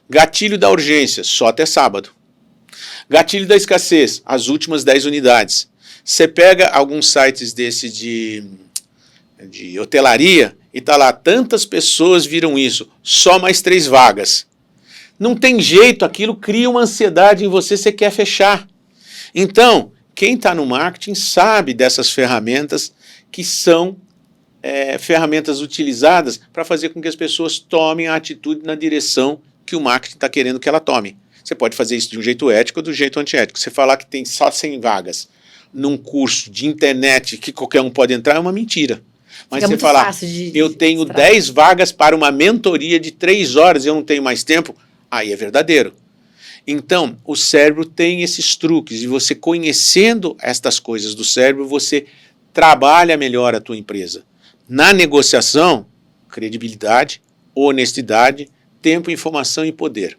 Gatilho da urgência, só até sábado. Gatilho da escassez, as últimas 10 unidades. Você pega alguns sites desse de hotelaria e tá lá, tantas pessoas viram isso, só mais 3 vagas. Não tem jeito, aquilo cria uma ansiedade em você, você quer fechar. Então, quem está no marketing sabe dessas ferramentas que são ferramentas utilizadas para fazer com que as pessoas tomem a atitude na direção que o marketing está querendo que ela tome. Você pode fazer isso de um jeito ético ou do jeito antiético. Você falar que tem só 100 vagas num curso de internet que qualquer um pode entrar é uma mentira. Mas você falar, eu tenho 10 vagas para uma mentoria de 3 horas e eu não tenho mais tempo, aí é verdadeiro. Então, o cérebro tem esses truques, e você conhecendo estas coisas do cérebro, você trabalha melhor a tua empresa. Na negociação, credibilidade, honestidade, tempo, informação e poder.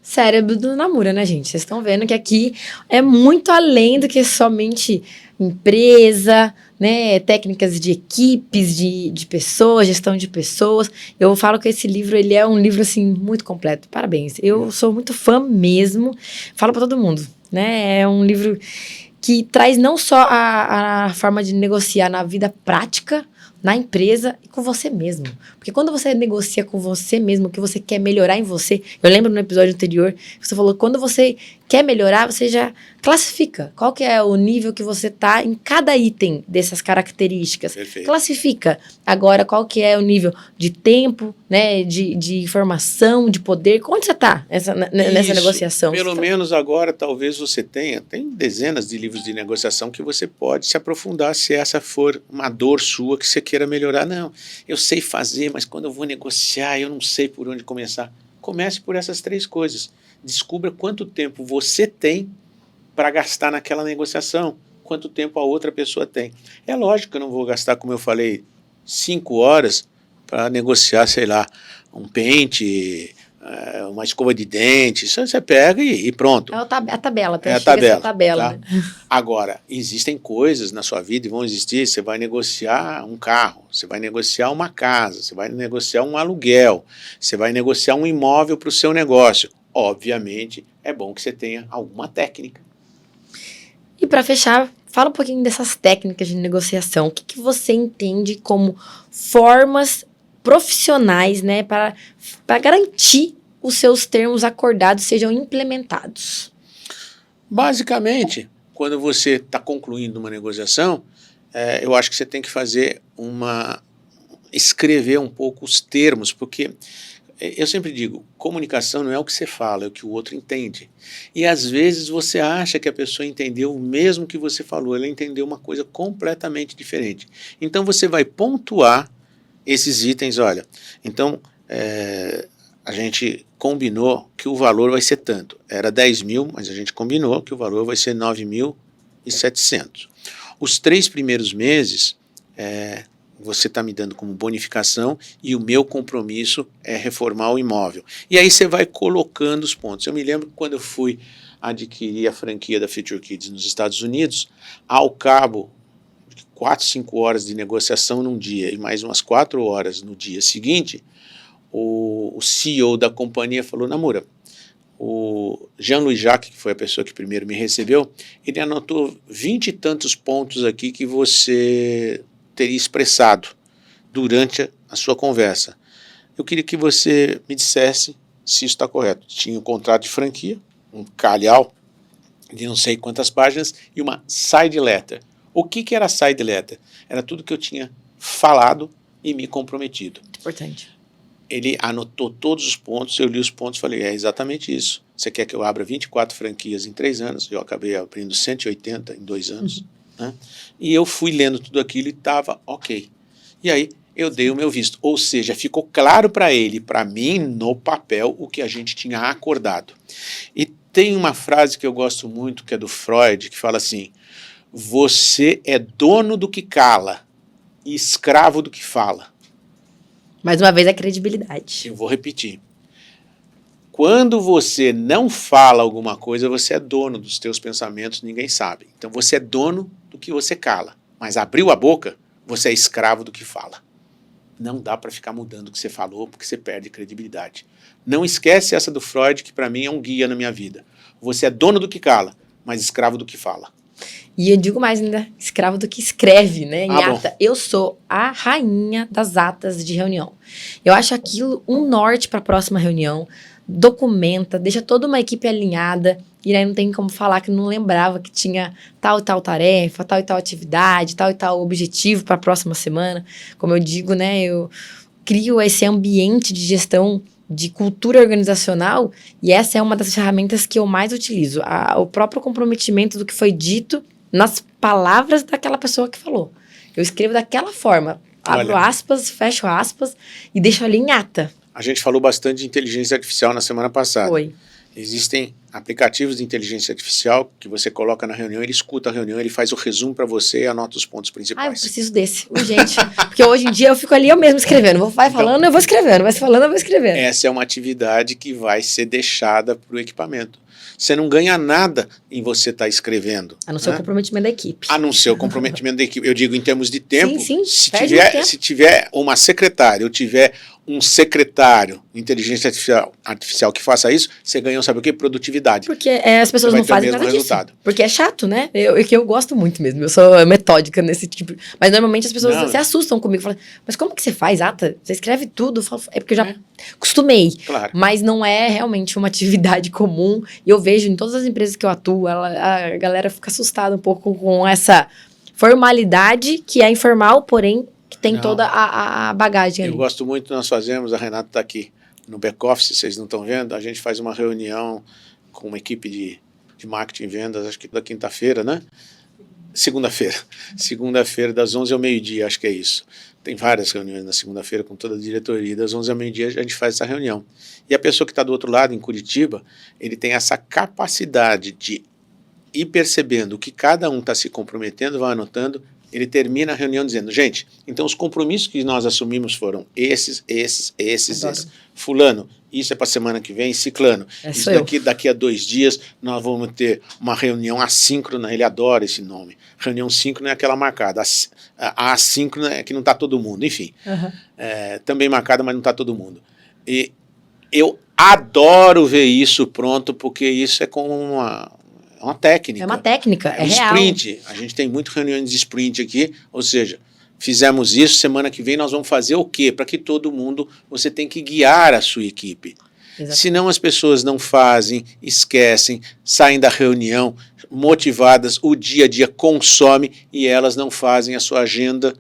Cérebro do Namura, né, gente? Vocês estão vendo que aqui é muito além do que somente empresa, né, técnicas de equipes, de pessoas, gestão de pessoas. Eu falo que esse livro, ele é um livro, assim, muito completo. Parabéns. Eu sou muito fã mesmo. Falo para todo mundo, né? É um livro que traz não só a forma de negociar na vida prática, na empresa e com você mesmo. Porque quando você negocia com você mesmo, o que você quer melhorar em você... Eu lembro no episódio anterior, você falou, quando você quer melhorar, você já classifica. Qual que é o nível que você tá em cada item dessas características. Perfeito. Classifica. Agora, qual que é o nível de tempo, né, de informação, de poder. Onde você tá nessa negociação? Pelo menos agora, talvez você tenha. Tem dezenas de livros de negociação que você pode se aprofundar se essa for uma dor sua que você queira melhorar. Não, eu sei fazer, mas quando eu vou negociar, eu não sei por onde começar. Comece por essas 3 coisas. Descubra quanto tempo você tem para gastar naquela negociação, quanto tempo a outra pessoa tem. É lógico que eu não vou gastar, como eu falei, 5 horas para negociar, sei lá, um pente, uma escova de dente, isso você pega e pronto. É a tabela, É a tabela. Tabela, Tá? né? Agora, existem coisas na sua vida e vão existir, você vai negociar um carro, você vai negociar uma casa, você vai negociar um aluguel, você vai negociar um imóvel para o seu negócio. Obviamente, é bom que você tenha alguma técnica. E para fechar, fala um pouquinho dessas técnicas de negociação. O que você entende como formas profissionais, né, para garantir os seus termos acordados sejam implementados? Basicamente, quando você está concluindo uma negociação, eu acho que você tem que escrever um pouco os termos, porque eu sempre digo, comunicação não é o que você fala, é o que o outro entende. E às vezes você acha que a pessoa entendeu o mesmo que você falou, ela entendeu uma coisa completamente diferente. Então você vai pontuar esses itens, olha, então a gente combinou que o valor vai ser tanto. Era 10 mil, mas a gente combinou que o valor vai ser 9.700. Os 3 primeiros meses, você está me dando como bonificação e o meu compromisso é reformar o imóvel. E aí você vai colocando os pontos. Eu me lembro que quando eu fui adquirir a franquia da Future Kids nos Estados Unidos, ao cabo de 4, 5 horas de negociação num dia e mais umas 4 horas no dia seguinte, o CEO da companhia falou, Namura, o Jean-Louis Jacques, que foi a pessoa que primeiro me recebeu, ele anotou 20 e tantos pontos aqui que você teria expressado durante a sua conversa. Eu queria que você me dissesse se isso está correto. Tinha um contrato de franquia, um calhau de não sei quantas páginas e uma side letter. O que era side letter? Era tudo que eu tinha falado e me comprometido. Importante. Ele anotou todos os pontos, eu li os pontos e falei, é exatamente isso. Você quer que eu abra 24 franquias em 3 anos? Eu acabei abrindo 180 em 2 anos. Né? E eu fui lendo tudo aquilo e estava ok. E aí eu dei o meu visto. Ou seja, ficou claro para ele e para mim, no papel, o que a gente tinha acordado. E tem uma frase que eu gosto muito, que é do Freud, que fala assim, você é dono do que cala e escravo do que fala. Mais uma vez, a credibilidade. Eu vou repetir. Quando você não fala alguma coisa, você é dono dos teus pensamentos, ninguém sabe. Então você é dono do que você cala. Mas abriu a boca, você é escravo do que fala. Não dá para ficar mudando o que você falou, porque você perde credibilidade. Não esquece essa do Freud, que para mim é um guia na minha vida. Você é dono do que cala, mas escravo do que fala. E eu digo mais ainda, escravo do que escreve, né? Em ata. Bom. Eu sou a rainha das atas de reunião. Eu acho aquilo um norte para a próxima reunião. Documenta, deixa toda uma equipe alinhada. E aí não tem como falar que não lembrava que tinha tal e tal tarefa, tal e tal atividade, tal e tal objetivo para a próxima semana. Como eu digo, né? Eu crio esse ambiente de gestão de cultura organizacional e essa é uma das ferramentas que eu mais utilizo. O próprio comprometimento do que foi dito nas palavras daquela pessoa que falou. Eu escrevo daquela forma, abro aspas, fecho aspas e deixo ali em ata. A gente falou bastante de inteligência artificial na semana passada. Foi. Existem aplicativos de inteligência artificial que você coloca na reunião, ele escuta a reunião, ele faz o resumo para você e anota os pontos principais. Eu preciso desse, urgente. Porque hoje em dia eu fico ali eu mesmo escrevendo. Vai falando, eu vou escrevendo. Vai falando, eu vou escrevendo. Essa é uma atividade que vai ser deixada para o equipamento. Você não ganha nada em você estar escrevendo. A não ser o comprometimento da equipe. A não ser o comprometimento da equipe. Eu digo em termos de tempo. Sim, se tiver uma secretária, ou tiver um secretário de inteligência artificial que faça isso, você ganhou, sabe o quê? Produtividade. Porque as pessoas não fazem nada disso. Porque é chato, né? Eu gosto muito mesmo. Eu sou metódica nesse tipo. Mas normalmente as pessoas se assustam comigo. Falam, mas como que você faz, ata? Você escreve tudo? Eu falo, é porque eu já acostumei. Claro. Mas não é realmente uma atividade comum. E eu vejo em todas as empresas que eu atuo, a galera fica assustada um pouco com essa formalidade que é informal, porém que tem toda a bagagem ali. Eu gosto muito, nós fazemos, a Renata está aqui no back-office, vocês não estão vendo, a gente faz uma reunião com uma equipe de marketing e vendas, acho que da quinta-feira, né? Segunda-feira, das 11 ao meio-dia, acho que é isso. Tem várias reuniões na segunda-feira com toda a diretoria, das 11 ao meio-dia a gente faz essa reunião. E a pessoa que está do outro lado, em Curitiba, ele tem essa capacidade de ir percebendo o que cada um está se comprometendo, vai anotando, Ele termina a reunião dizendo, gente, então os compromissos que nós assumimos foram esses. Fulano, isso é para a semana que vem, ciclano. Isso daqui a 2 dias nós vamos ter uma reunião assíncrona, ele adora esse nome. Reunião síncrona é aquela marcada, a assíncrona é que não está todo mundo, enfim. Também marcada, mas não está todo mundo. E eu adoro ver isso pronto, porque isso é como uma técnica. É uma técnica, é real. Sprint, a gente tem muitas reuniões de sprint aqui, ou seja, fizemos isso, semana que vem nós vamos fazer o quê? Para que todo mundo, você tem que guiar a sua equipe. Exatamente. Senão as pessoas não fazem, esquecem, saem da reunião motivadas, o dia a dia consome e elas não fazem a sua agenda.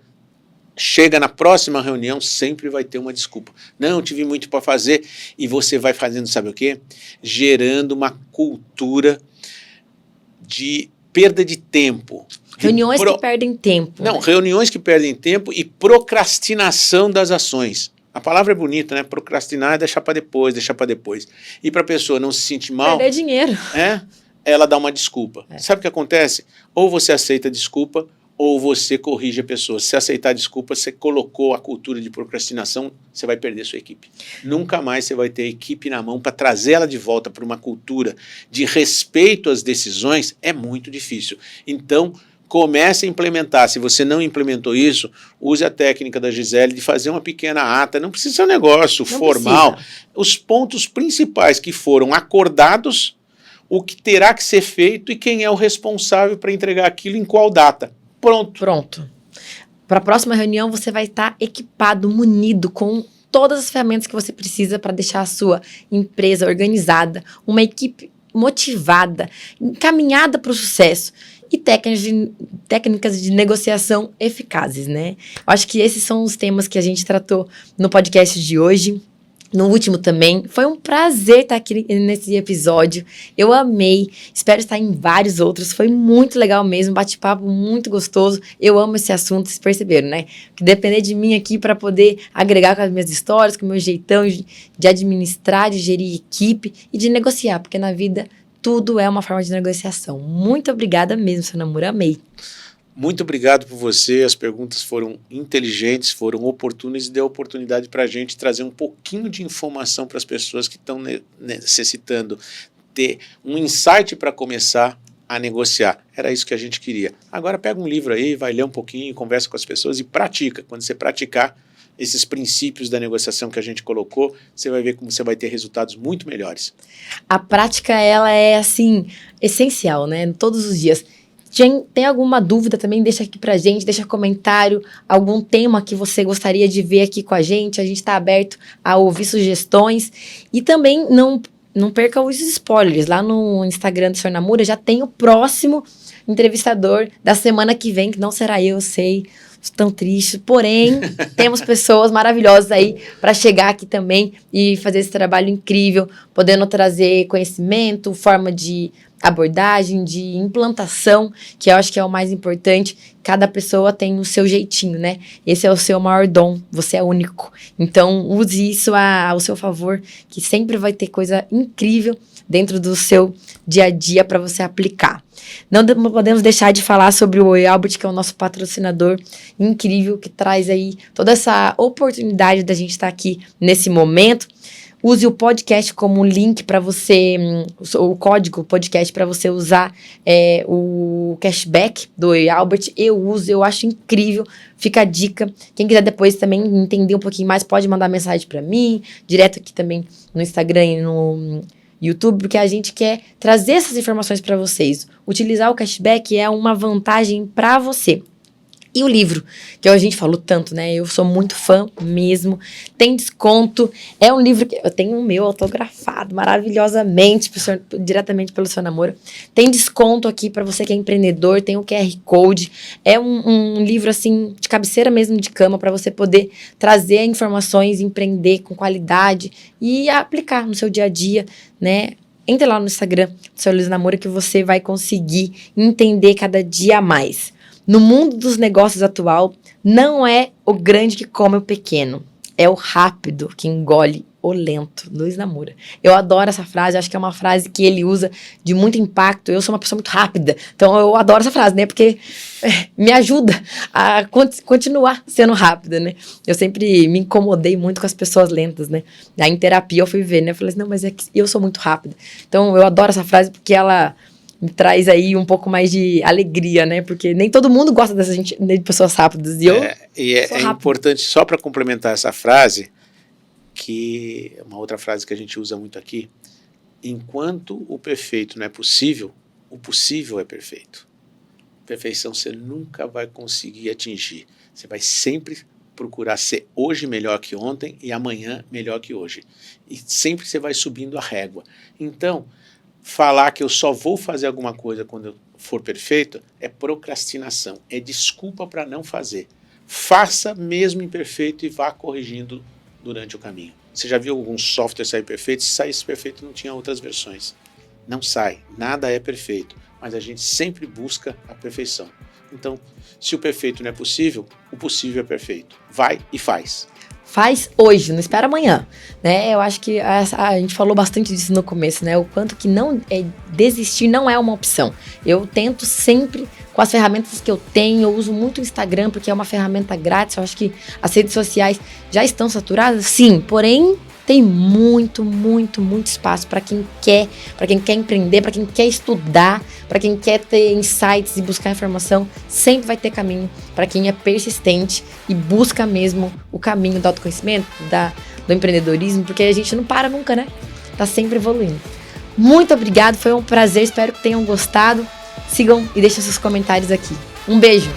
Chega na próxima reunião, sempre vai ter uma desculpa. Não, tive muito para fazer. E você vai fazendo, sabe o quê? Gerando uma cultura de perda de tempo. Reuniões que perdem tempo. Não, reuniões que perdem tempo e procrastinação das ações. A palavra é bonita, né? Procrastinar é deixar para depois. E para a pessoa não se sentir mal... Perder dinheiro. Ela dá uma desculpa. Sabe o que acontece? Ou você aceita a desculpa, ou você corrige a pessoa. Se aceitar a desculpa, você colocou a cultura de procrastinação, você vai perder sua equipe. Nunca mais você vai ter a equipe na mão para trazer ela de volta para uma cultura de respeito às decisões, é muito difícil. Então, comece a implementar. Se você não implementou isso, use a técnica da Gisele de fazer uma pequena ata. Não precisa ser um negócio formal. Os pontos principais que foram acordados, o que terá que ser feito e quem é o responsável para entregar aquilo em qual data. Pronto. Para a próxima reunião, você vai estar equipado, munido com todas as ferramentas que você precisa para deixar a sua empresa organizada, uma equipe motivada, encaminhada para o sucesso e técnicas de negociação eficazes, né? Eu acho que esses são os temas que a gente tratou no podcast de hoje. No último também. Foi um prazer estar aqui nesse episódio. Eu amei. Espero estar em vários outros. Foi muito legal mesmo. Bate-papo muito gostoso. Eu amo esse assunto, vocês perceberam, né? Que depender de mim aqui para poder agregar com as minhas histórias, com o meu jeitão de administrar, de gerir equipe e de negociar. Porque na vida tudo é uma forma de negociação. Muito obrigada mesmo, seu namoro. Amei. Muito obrigado por você, as perguntas foram inteligentes, foram oportunas e deu oportunidade para a gente trazer um pouquinho de informação para as pessoas que estão necessitando ter um insight para começar a negociar. Era isso que a gente queria. Agora pega um livro aí, vai ler um pouquinho, conversa com as pessoas e pratica. Quando você praticar esses princípios da negociação que a gente colocou, você vai ver como você vai ter resultados muito melhores. A prática, ela é, assim, essencial, né? Todos os dias. Tem alguma dúvida também, deixa aqui pra gente, deixa comentário, algum tema que você gostaria de ver aqui com a gente está aberto a ouvir sugestões. E também não perca os spoilers, lá no Instagram do Sr. Namura já tem o próximo entrevistador da semana que vem, que não será eu sei, tão triste, porém temos pessoas maravilhosas aí para chegar aqui também e fazer esse trabalho incrível, podendo trazer conhecimento, forma de abordagem, de implantação, que eu acho que é o mais importante. Cada pessoa tem o seu jeitinho, né? Esse é o seu maior dom, você é único. Então, use isso ao seu favor, que sempre vai ter coisa incrível dentro do seu dia a dia para você aplicar. Não podemos deixar de falar sobre o Oi Albert, que é o nosso patrocinador incrível, que traz aí toda essa oportunidade da gente estar aqui nesse momento. Use o podcast como link para você, o código podcast para você usar o cashback do Oi Albert. Eu uso, eu acho incrível. Fica a dica. Quem quiser depois também entender um pouquinho mais, pode mandar mensagem para mim, direto aqui também no Instagram e no YouTube, porque a gente quer trazer essas informações para vocês. Utilizar o cashback é uma vantagem para você. E o livro, que a gente falou tanto, né? Eu sou muito fã mesmo. Tem desconto. É um livro que eu tenho o meu autografado maravilhosamente, diretamente pelo Sr. Namoro. Tem desconto aqui para você que é empreendedor. Tem o QR Code. É um livro, assim, de cabeceira mesmo de cama para você poder trazer informações, empreender com qualidade e aplicar no seu dia a dia, né? Entre lá no Instagram do Sr. Luiz Namoro que você vai conseguir entender cada dia mais. No mundo dos negócios atual, não é o grande que come o pequeno, é o rápido que engole o lento. Luiz Namura. Eu adoro essa frase, acho que é uma frase que ele usa de muito impacto. Eu sou uma pessoa muito rápida, então eu adoro essa frase, né? Porque me ajuda a continuar sendo rápida, né? Eu sempre me incomodei muito com as pessoas lentas, né? Aí em terapia eu fui ver, né? Eu falei assim, não, mas é que eu sou muito rápida. Então eu adoro essa frase porque ela me traz aí um pouco mais de alegria, né? Porque nem todo mundo gosta dessa gente, de pessoas rápidas. E é importante, só para complementar essa frase, que é uma outra frase que a gente usa muito aqui: enquanto o perfeito não é possível, o possível é perfeito. Perfeição você nunca vai conseguir atingir. Você vai sempre procurar ser hoje melhor que ontem e amanhã melhor que hoje. E sempre você vai subindo a régua. Então, falar que eu só vou fazer alguma coisa quando eu for perfeito é procrastinação, é desculpa para não fazer. Faça mesmo imperfeito e vá corrigindo durante o caminho. Você já viu algum software sair perfeito? Se saísse perfeito não tinha outras versões. Não sai, nada é perfeito, mas a gente sempre busca a perfeição. Então, se o perfeito não é possível, o possível é perfeito. Vai e faz. Faz hoje, não espera amanhã, né? Eu acho que a gente falou bastante disso no começo, né? O quanto que desistir não é uma opção. Eu tento sempre, com as ferramentas que eu tenho, eu uso muito o Instagram, porque é uma ferramenta grátis. Eu acho que as redes sociais já estão saturadas, sim, porém tem muito espaço para quem quer empreender, para quem quer estudar, para quem quer ter insights e buscar informação. Sempre vai ter caminho para quem é persistente e busca mesmo o caminho do autoconhecimento, do empreendedorismo, porque a gente não para nunca, né? Tá sempre evoluindo. Muito obrigado, foi um prazer, espero que tenham gostado. Sigam e deixem seus comentários aqui. Um beijo!